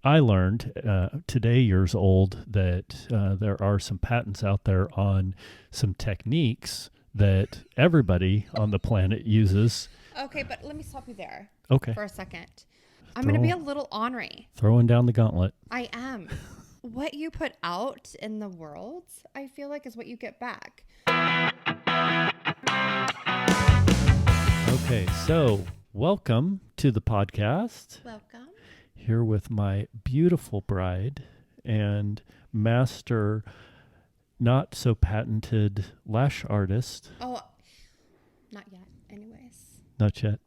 I learned today, years old, that there are some patents out there on some techniques that everybody on the planet uses. Okay, but let me stop you there Okay. for a second. I'm going to be a little ornery. Throwing down the gauntlet. I am. What you put out in the world, I feel like, is what you get back. Okay, so welcome to the podcast. Welcome. Here with my beautiful bride and master, not so patented lash artist. Oh, not yet. Anyways. Not yet.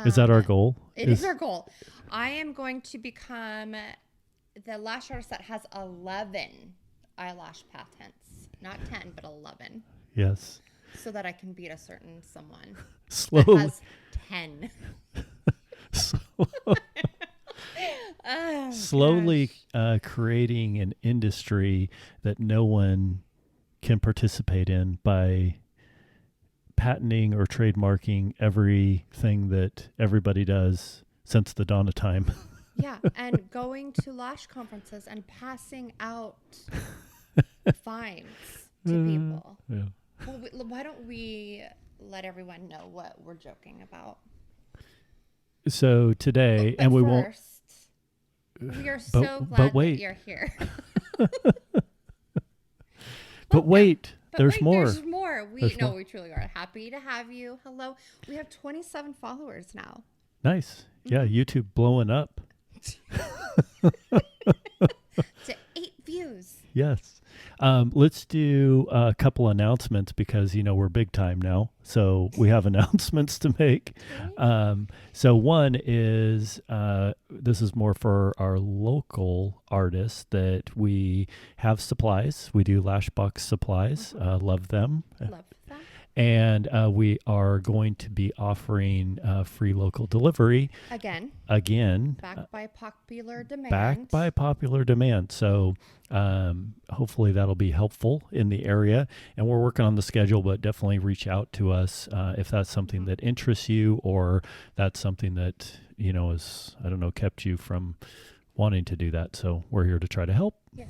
Is that our goal? It is our goal. I am going to become the lash artist that has 11 eyelash patents. Not 10, but 11. Yes. So that I can beat a certain someone Slowly. that has 10. Slowly creating an industry that no one can participate in by patenting or trademarking everything that everybody does since the dawn of time. Yeah, and going to lash conferences and passing out fines to people. Yeah. Well, why don't we let everyone know what we're joking about? So today, But and we first, won't. we are so glad that you're here. But wait, But there's wait, more. There's more. There's more. We truly are happy to have you. Hello. We have 27 followers now. Nice. Yeah, YouTube blowing up. To 8 views. Yes. Let's do a couple announcements because, we're big time now. So we have announcements to make. So one is this is more for our local artists that we have supplies. We do Lashbox supplies. Love them. Love that. And we are going to be offering free local delivery. Again. Backed by popular demand. Backed by popular demand. So hopefully that'll be helpful in the area. And we're working on the schedule, but definitely reach out to us if that's something that interests you or that's something that, is, kept you from wanting to do that. So we're here to try to help. Yes.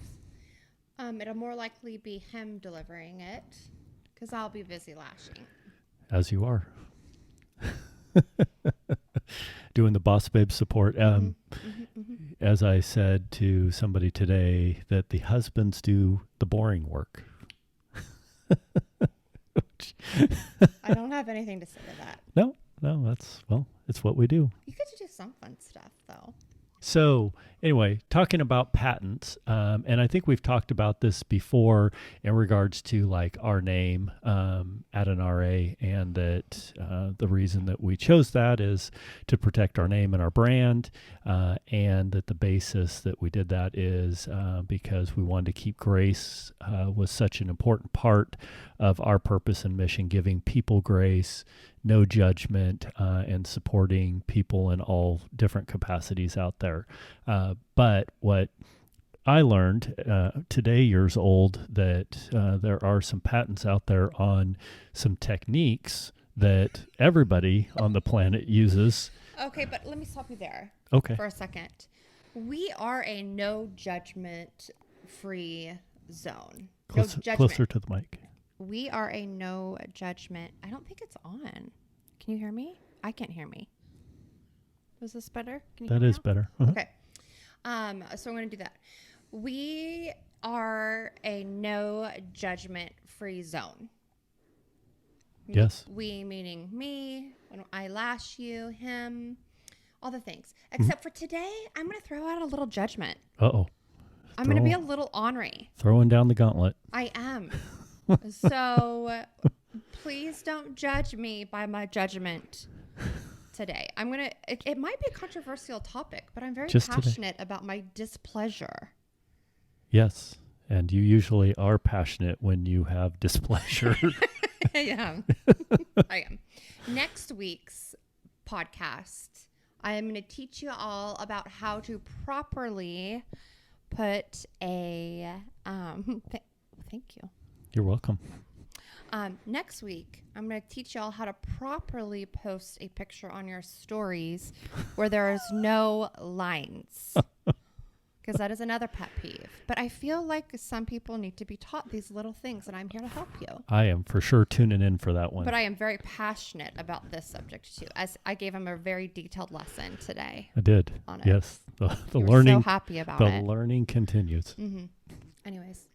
It'll more likely be him delivering it because I'll be busy lashing. As you are. Doing the Boss Babe support. As I said to somebody today, that the husbands do the boring work. I don't have anything to say to that. No, it's what we do. You get to do some fun stuff, though. So anyway, talking about patents, and I think we've talked about this before in regards to like our name, Adornare, and that the reason that we chose that is to protect our name and our brand, and that the basis that we did that is because we wanted to keep grace was such an important part of our purpose and mission, giving people grace, no judgment, and supporting people in all different capacities out there. But what I learned today, years old, that there are some patents out there on some techniques that everybody on the planet uses. Okay, but let me stop you there for a second. We are a no judgment free zone. Closer to the mic. We are a no judgment. I don't think it's on. Can you hear me? I can't hear me. Was this better? Can you hear me now? Better. Okay. So I'm going to do that. We are a no judgment free zone. Yes. We meaning me, when I lash you, him, all the things. Except for today, I'm going to throw out a little judgment. Uh-oh. I'm going to be a little ornery. Throwing down the gauntlet. I am. So please don't judge me by my judgment today. It might be a controversial topic, but I'm very passionate about my displeasure. Yes. And you usually are passionate when you have displeasure. I am. Next week's podcast, I am going to teach you all about how to properly put a, thank you. You're welcome. Next week, I'm going to teach y'all how to properly post a picture on your stories where there is no lines. because that is another pet peeve. But I feel like some people need to be taught these little things, and I'm here to help you. I am for sure tuning in for that one. But I am very passionate about this subject too, as I gave him a very detailed lesson today. I did. On it. Yes. The You were learning. so happy about the it. learning continues. Mm-hmm. Anyways.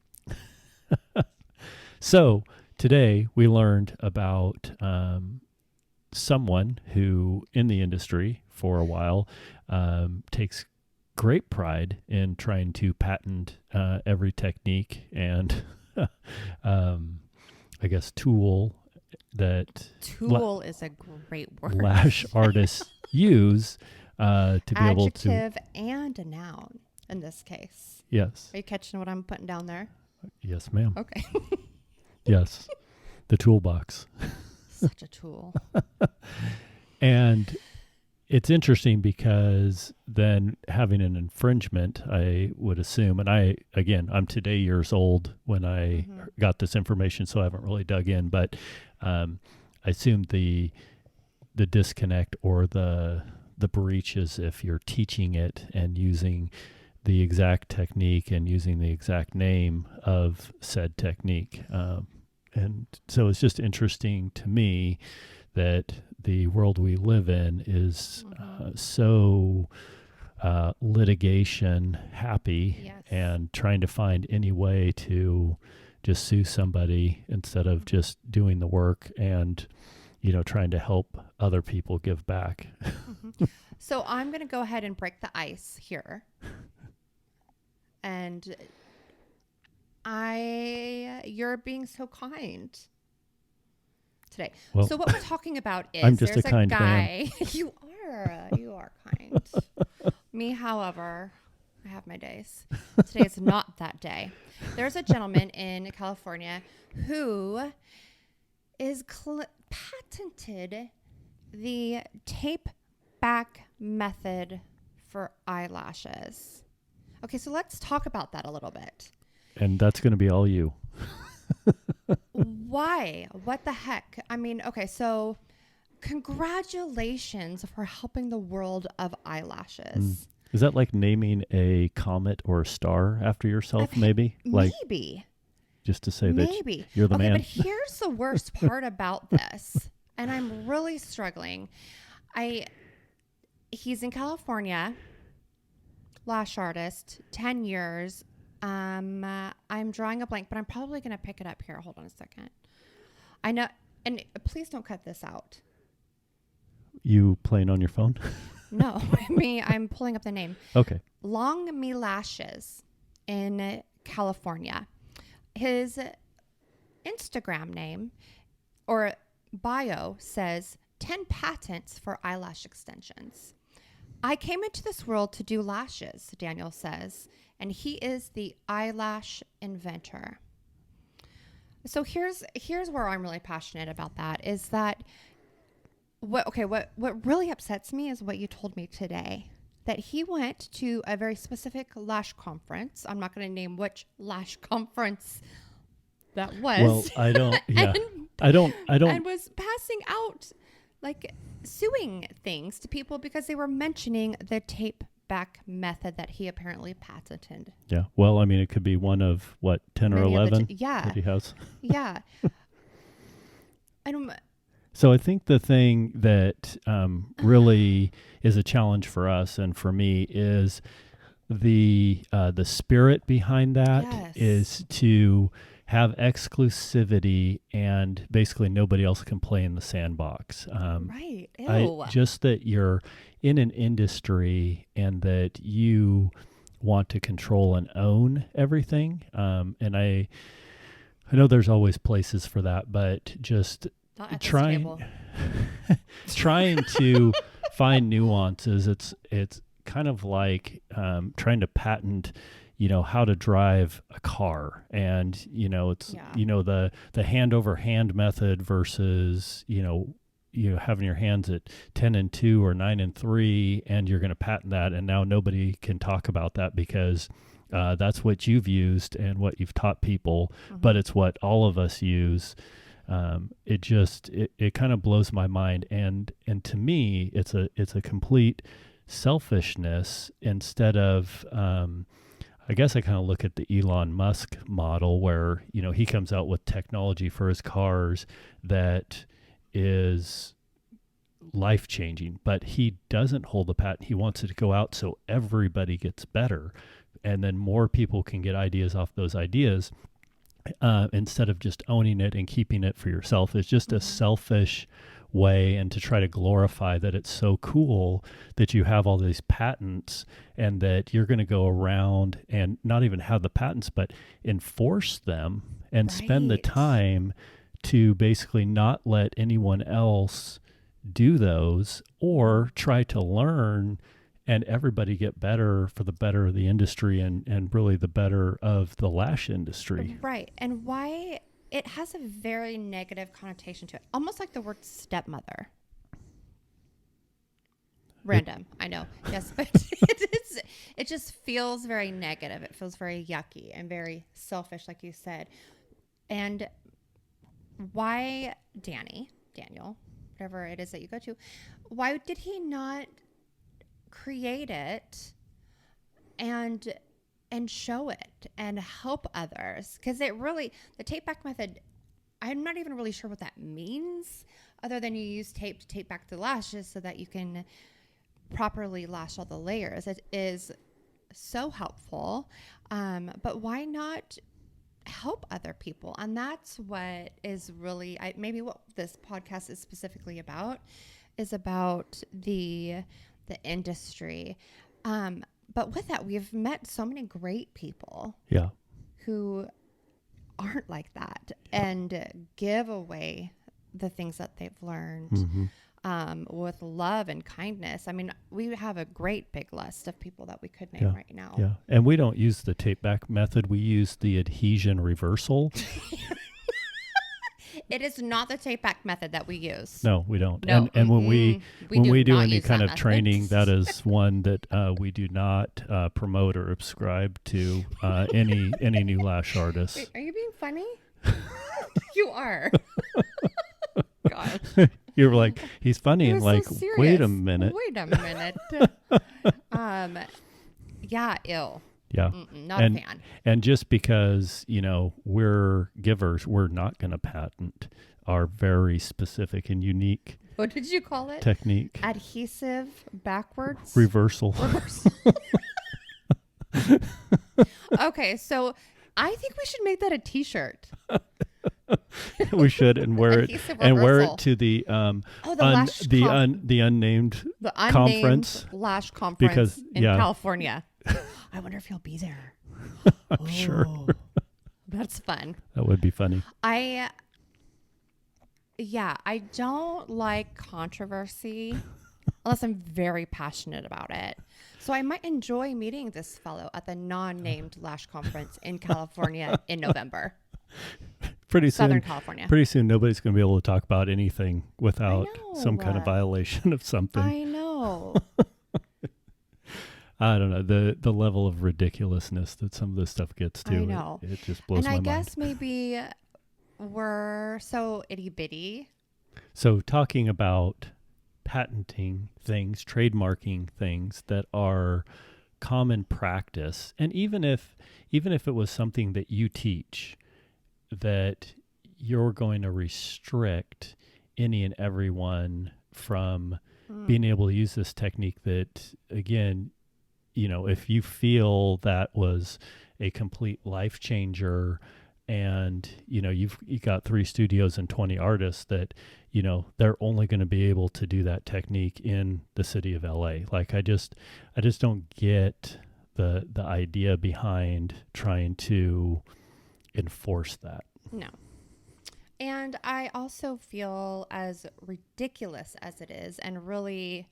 So today we learned about someone who in the industry for a while takes great pride in trying to patent every technique and I guess tool that Tool is a great word. lash artists use to be able to. Adjective and a noun in this case. Yes. Are you catching what I'm putting down there? Yes, ma'am. Okay. Yes. The toolbox. Such a tool. And it's interesting because then having an infringement, I would assume, and I'm today years old when I got this information, so I haven't really dug in, but I assume the disconnect or the breach is if you're teaching it and using the exact technique and using the exact name of said technique. And so it's just interesting to me that the world we live in is so litigation happy. Yes. And trying to find any way to just sue somebody instead of just doing the work and, trying to help other people give back. So I'm going to go ahead and break the ice here. And you're being so kind today. Well, so what we're talking about is I'm just there's a kind guy. You are kind. Me, however, I have my days. Today is not that day. There's a gentleman in California who is patented the tape back method for eyelashes. Okay, so let's talk about that a little bit. And that's going to be all you. Why? What the heck? I mean, okay, so congratulations for helping the world of eyelashes. Is that like naming a comet or a star after yourself, maybe? Maybe. Just to say that you're the man. But here's the worst part about this, and I'm really struggling. He's in California, lash artist, 10 years. I'm drawing a blank, but I'm probably going to pick it up here. Hold on a second. I know, and please don't cut this out. You playing on your phone? No, I'm pulling up the name. Okay. Long Me Lashes in California. His Instagram name or bio says 10 patents for eyelash extensions. I came into this world to do lashes, Daniel says, and he is the eyelash inventor. So here's where I'm really passionate about that is that what really upsets me is what you told me today, that he went to a very specific lash conference. I'm not going to name which lash conference that was. Well, I don't. Yeah, I don't. And was passing out like suing things to people because they were mentioning the tape back method that he apparently patented. Yeah. Well, I mean, it could be one of what 10 or 11. That he has. Yeah. I don't. So I think the thing that really is a challenge for us and for me is the spirit behind that is to have exclusivity and basically nobody else can play in the sandbox. Right. Ew. Just that you're in an industry and that you want to control and own everything. And I know there's always places for that, but just trying to find nuances. It's kind of like trying to patent, how to drive a car, and it's the hand over hand method versus having your hands at 10 and 2 or 9 and 3, and you're going to patent that, and now nobody can talk about that because that's what you've used and what you've taught people, but it's what all of us use. It kind of blows my mind, and to me it's a complete selfishness instead of I guess I kind of look at the Elon Musk model where, he comes out with technology for his cars that is life changing, but he doesn't hold the patent. He wants it to go out so everybody gets better. And then more people can get ideas off those ideas instead of just owning it and keeping it for yourself. It's just a selfish way, and to try to glorify that it's so cool that you have all these patents and that you're going to go around and not even have the patents, but enforce them and spend the time to basically not let anyone else do those, or try to learn and everybody get better for the better of the industry and really the better of the lash industry. Right. And why it has a very negative connotation to it, almost like the word stepmother. Random, I know. Yes, but it just feels very negative. It feels very yucky and very selfish, like you said. And why Daniel, whatever it is that you go to, why did he not create it and show it and help others? Because the tape back method, I'm not even really sure what that means, other than you use tape to tape back the lashes so that you can properly lash all the layers. It is so helpful, but why not help other people? And that's what is really maybe what this podcast is specifically about, is about the industry. But with that, we've met so many great people who aren't like that and give away the things that they've learned with love and kindness. I mean, we have a great big list of people that we could name right now. Yeah. And we don't use the tape back method. We use the adhesion reversal. It is not the tape back method that we use. No, we don't. No. And when we do any kind of method. training, that is one that we do not promote or subscribe to any new lash artists. Wait, are you being funny? You are. God. You're like, he's funny, and like, so wait a minute. Yeah, ill. Yeah. Not a fan. And just because, we're givers, we're not going to patent our very specific and unique What did you call it? Technique. Adhesive backwards? Reversal. Okay, so I think we should make that a t-shirt. We should, and wear it to the the unnamed conference, Lash conference in California. I wonder if he'll be there. I'm sure. That's fun. That would be funny. I don't like controversy unless I'm very passionate about it. So I might enjoy meeting this fellow at the non-named Lash conference in California in November. Southern California. Pretty soon, nobody's going to be able to talk about anything without some kind of violation of something. I know. I don't know, the level of ridiculousness that some of this stuff gets to. I know. It just blows my mind. And I guess maybe we're so itty bitty. So talking about patenting things, trademarking things that are common practice, and even if it was something that you teach, that you're going to restrict any and everyone from being able to use this technique that, again, if you feel that was a complete life changer, and you got 3 studios and 20 artists that they're only going to be able to do that technique in the city of LA. Like I just don't get the idea behind trying to enforce that. No. And I also feel, as ridiculous as it is, and really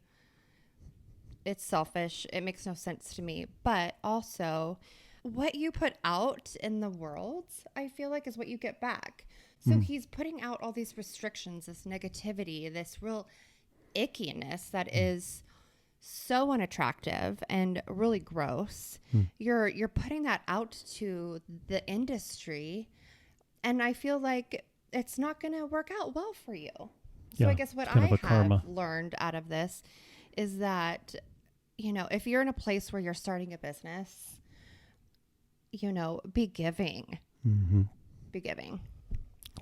it's selfish, it makes no sense to me, but also what you put out in the world, I feel like, is what you get back. So he's putting out all these restrictions, this negativity, this real ickiness that is so unattractive and really gross. You're putting that out to the industry, and I feel like it's not going to work out well for you. So I guess what I have learned out of this is that, if you're in a place where you're starting a business, be giving. Mm-hmm. Be giving.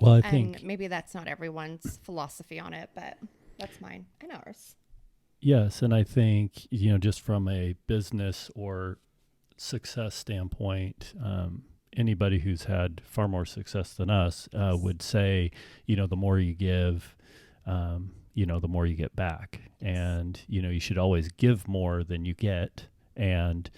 Well, I and think maybe that's not everyone's philosophy on it, but that's mine and ours. yes, and I think just from a business or success standpoint, anybody who's had far more success than us would say, the more you give, the more you get back, and you should always give more than you get, and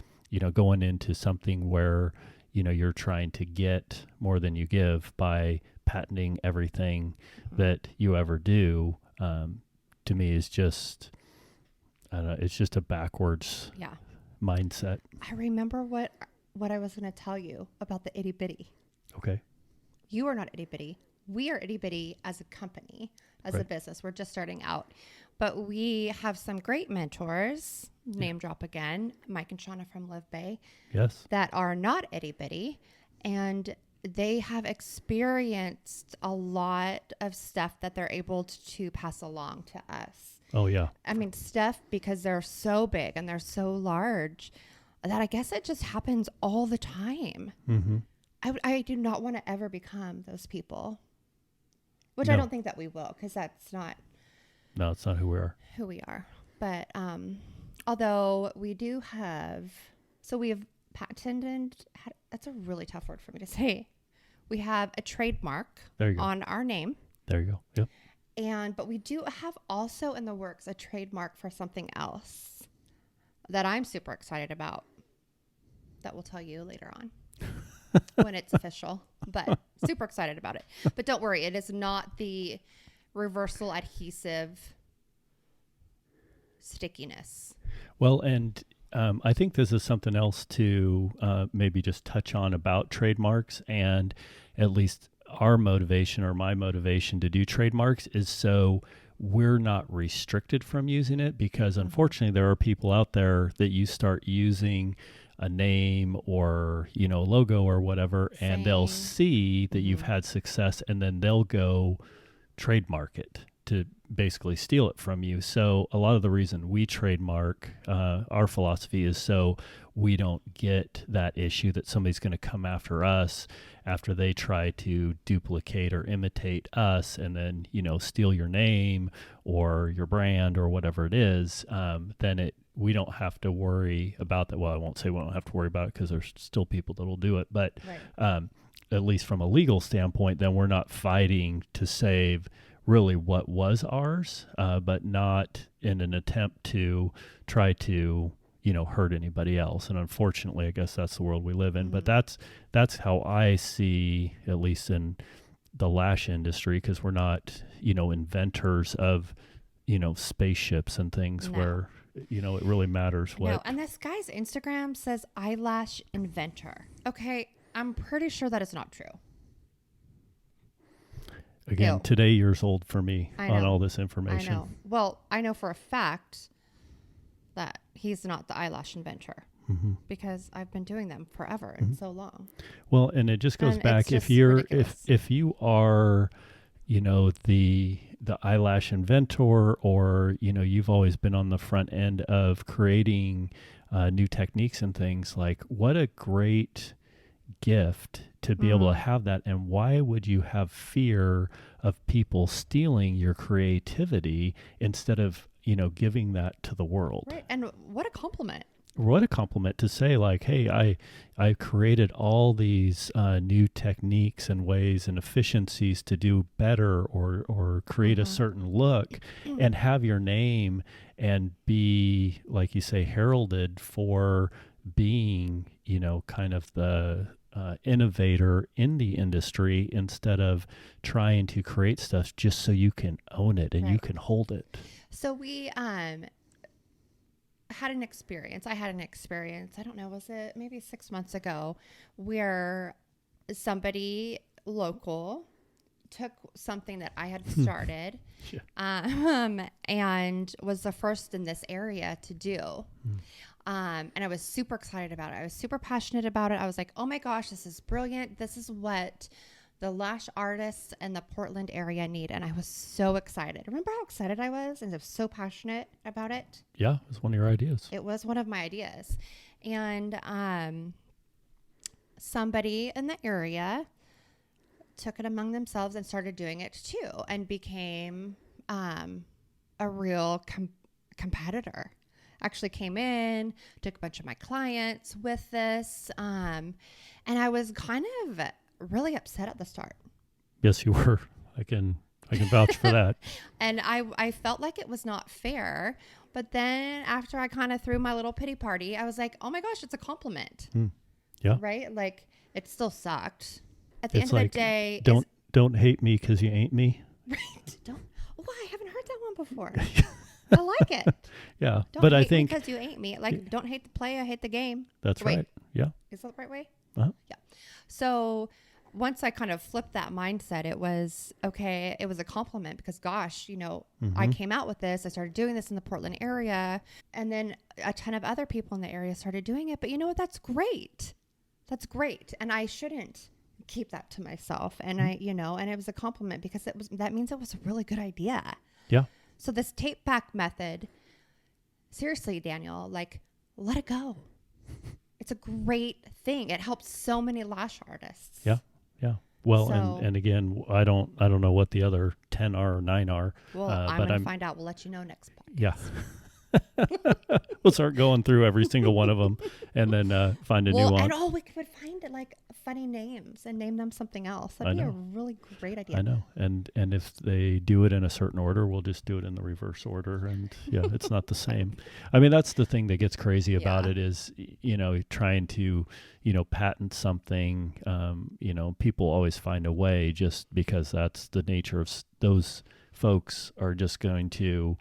going into something where you're trying to get more than you give by patenting everything that you ever do, to me is just, I don't know, it's just a backwards mindset. I remember what I was going to tell you about the itty bitty. Okay. You are not itty bitty. We are itty bitty as a company, as a business. We're just starting out. But we have some great mentors, name drop again, Mike and Shauna from Live Bay. Yes. That are not itty bitty. And they have experienced a lot of stuff that they're able to pass along to us. Oh, yeah. I mean, stuff because they're so big and they're so large that I guess it just happens all the time. Mm-hmm. I do not want to ever become those people, which I don't think that we will, because that's not. No, it's not who we are. Who we are. But although we do have, so we have patented, that's a really tough word for me to say. We have a trademark on our name. There you go. Yep. But we do have also in the works a trademark for something else that I'm super excited about that we'll tell you later on when it's official, but super excited about it. But don't worry, it is not the reversal adhesive stickiness. Well, and I think this is something else to maybe just touch on about trademarks, and at least our motivation or my motivation to do trademarks is so we're not restricted from using it, because unfortunately there are people out there that you start using a name or, logo or whatever, and they'll see that you've had success, and then they'll go trademark it to basically steal it from you. So a lot of the reason we trademark, our philosophy is so we don't get that issue that somebody's going to come after us after they try to duplicate or imitate us and then, steal your name or your brand or whatever it is. Then we don't have to worry about that. Well, I won't say we don't have to worry about it, because there's still people that will do it. But at least from a legal standpoint, then we're not fighting to save really what was ours, but not in an attempt to try to, hurt anybody else. And unfortunately, I guess that's the world we live in. But that's how I see, at least in the lash industry, because we're not, inventors of, spaceships and things where, it really matters what. No, and this guy's Instagram says eyelash inventor. Okay, I'm pretty sure that is not true. Again, today years old for me on all this information. I know. Well, I know for a fact that he's not the eyelash inventor, because I've been doing them forever and so long. Well, and it just goes back, if you are, the eyelash inventor, or, you've always been on the front end of creating new techniques and things, like what a great gift to be able to have that. And why would you have fear of people stealing your creativity instead of, giving that to the world? Right. And what a compliment. What a compliment to say, like, hey, I created all these new techniques and ways and efficiencies to do better or create a certain look, and have your name and be, like you say, heralded for being, kind of the innovator in the industry, instead of trying to create stuff just so you can own it and you can hold it. So we had an experience. I had an experience. I don't know, was it maybe 6 months ago, where somebody local took something that I had started and was the first in this area to do. And I was super excited about it. I was super passionate about it. I was like, oh my gosh, this is brilliant. This is what the lash artists in the Portland area need. And I was so excited. Remember how excited I was? And I was so passionate about it. Yeah, it was one of your ideas. It was one of my ideas. And somebody in the area took it among themselves and started doing it too, and became a real competitor. Actually came in, took a bunch of my clients with this, and I was kind of really upset at the start. Yes, you were. I can vouch for that. And I felt like it was not fair. But then after I kind of threw my little pity party, I was like, oh my gosh, it's a compliment. Yeah. Right? Like, it still sucked. At the It's end of like, the day. Don't hate me because you ain't me. Right. Oh, I haven't heard that one before. I like it. Yeah. Don't but hate I think. because you ain't me. Like, don't hate the play, I hate the game. That's right. Yeah. Is that the right way? Uh-huh. Yeah. So once I kind of flipped that mindset, it was okay. It was a compliment because, gosh, I came out with this. I started doing this in the Portland area, and then a ton of other people in the area started doing it. But you know what? That's great. That's great. And I shouldn't keep that to myself. And and it was a compliment because that means it was a really good idea. Yeah. So this tape back method, seriously, Daniel, like, let it go. It's a great thing. It helps so many lash artists. Yeah. Yeah. Well, So- and again, I don't know what the other 10 are or 9 are. Well, I'm going to find out. We'll let you know next podcast. Yeah. We'll start going through every single one of them and then find a new one. And we could find like funny names and name them something else. That'd be a really great idea. I know. And if they do it in a certain order, we'll just do it in the reverse order. And yeah, it's not the same. I mean, that's the thing that gets crazy about it is, trying to, patent something, people always find a way just because that's the nature of those folks are just going to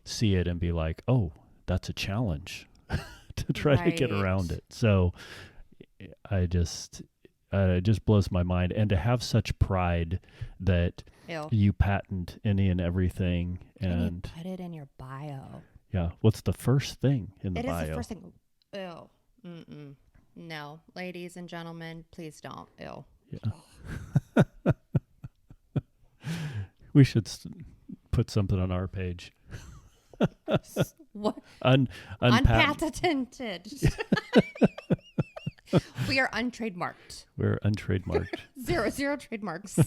see it and be like, oh, that's a challenge to try to get around it. So it just blows my mind. And to have such pride that you patent any and everything. And you put it in your bio. Yeah. What's the first thing in the bio? It is the first thing. Ew. Mm-mm. No. Ladies and gentlemen, please don't. Ew. Yeah. We should put something on our page. What? Unpatented. We are untrademarked. We're untrademarked. Zero trademarks.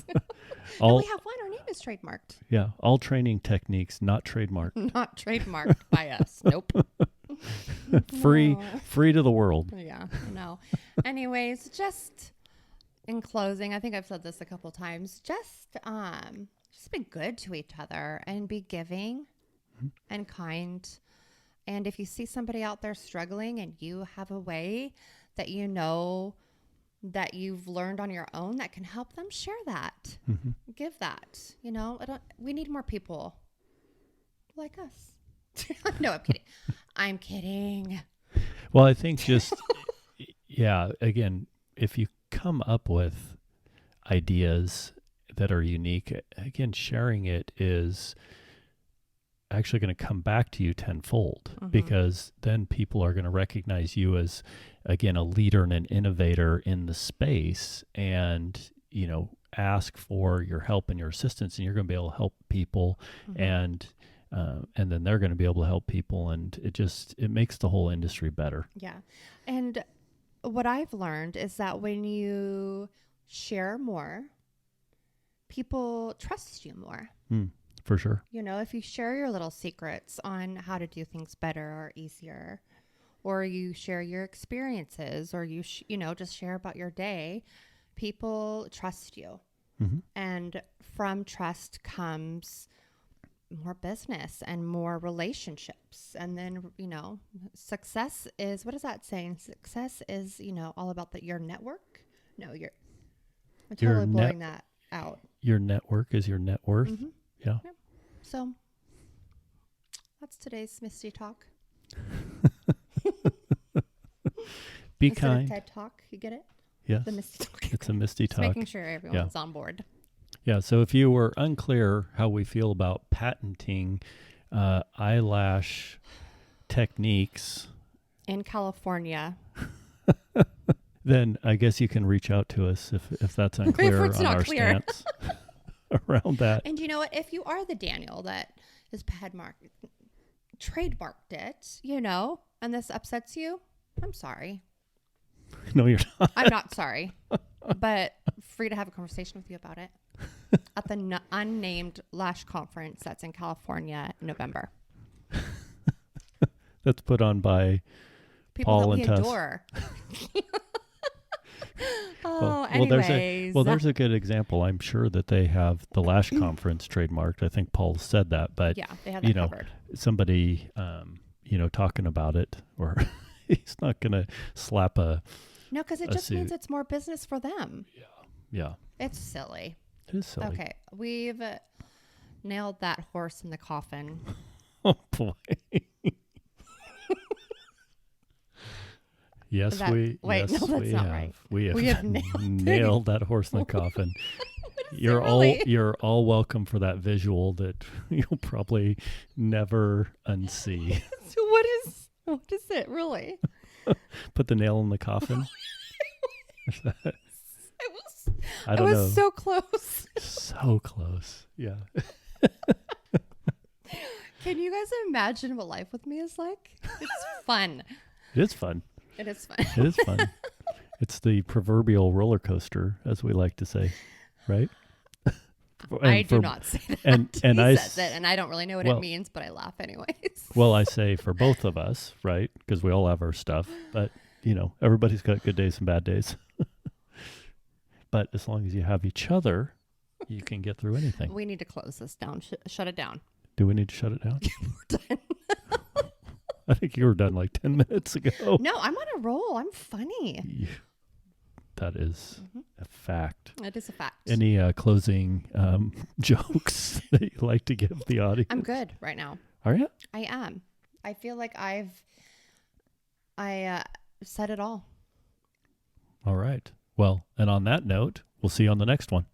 All, we have one. Our name is trademarked. Yeah. All training techniques not trademarked. Not trademarked by us. Nope. Free to the world. Yeah. No. Anyways, just in closing, I think I've said this a couple times. Just be good to each other and be giving and kind. And if you see somebody out there struggling and you have a way that that you've learned on your own that can help them, share that. Give that. We need more people like us. No, I'm kidding. I'm kidding. Well, I think just, again, if you come up with ideas that are unique, again, sharing it is actually going to come back to you tenfold because then people are going to recognize you as, again, a leader and an innovator in the space and, ask for your help and your assistance, and you're going to be able to help people and then they're going to be able to help people. And it makes the whole industry better. Yeah. And what I've learned is that when you share more, people trust you more. For sure. If you share your little secrets on how to do things better or easier, or you share your experiences, or you just share about your day, people trust you. And from trust comes more business and more relationships. And then, success is, what is that saying? Success is, all about your network. No, I'm totally blowing that out. Your network is your net worth. Yeah. So that's today's Misti talk. Be Instead kind. of TED talk, you get it? Yes. The Misti talk. It's a Misti Just talk. making sure everyone's on board. Yeah. So if you were unclear how we feel about patenting eyelash techniques in California, then I guess you can reach out to us if that's unclear if it's on not our clear. stance around that. And you know what? If you are the Daniel that is trademarked it, and this upsets you, I'm sorry. No, you're not. I'm not sorry, but free to have a conversation with you about it at the unnamed Lash conference that's in California in November. That's put on by people Paul that and we Tess. adore. Anyways. There's a good example. I'm sure that they have the Lash conference trademarked. I think Paul said that, but yeah, they have that covered. Somebody, talking about it, or he's not going to slap a. No, because it just means it's more business for them. Yeah. It's silly. It is silly. Okay, we've nailed that horse in the coffin. Oh boy. Yes, we. Wait, yes, no, that's we not have. right. We have nailed that horse in the coffin. Really? You're all welcome for that visual that you'll probably never unsee. So what is it really? Put the nail in the coffin. I don't know. So close. So close. Yeah. Can you guys imagine what life with me is like? It's fun. It is fun. It is fun. It is fun. It's the proverbial roller coaster, as we like to say, right? I do not say that. And he I says it, and I don't really know what it means, but I laugh anyways. Well, I say for both of us, right? Because we all have our stuff, but everybody's got good days and bad days. But as long as you have each other, you can get through anything. We need to close this down. Shut it down. Do we need to shut it down? We're done. I think you were done like 10 minutes ago. No, I'm on a roll. I'm funny. That is a fact. It is a fact. Any closing jokes that you like to give the audience? I'm good right now. Are you? I am. I feel like I said it all. All right. Well, and on that note, we'll see you on the next one.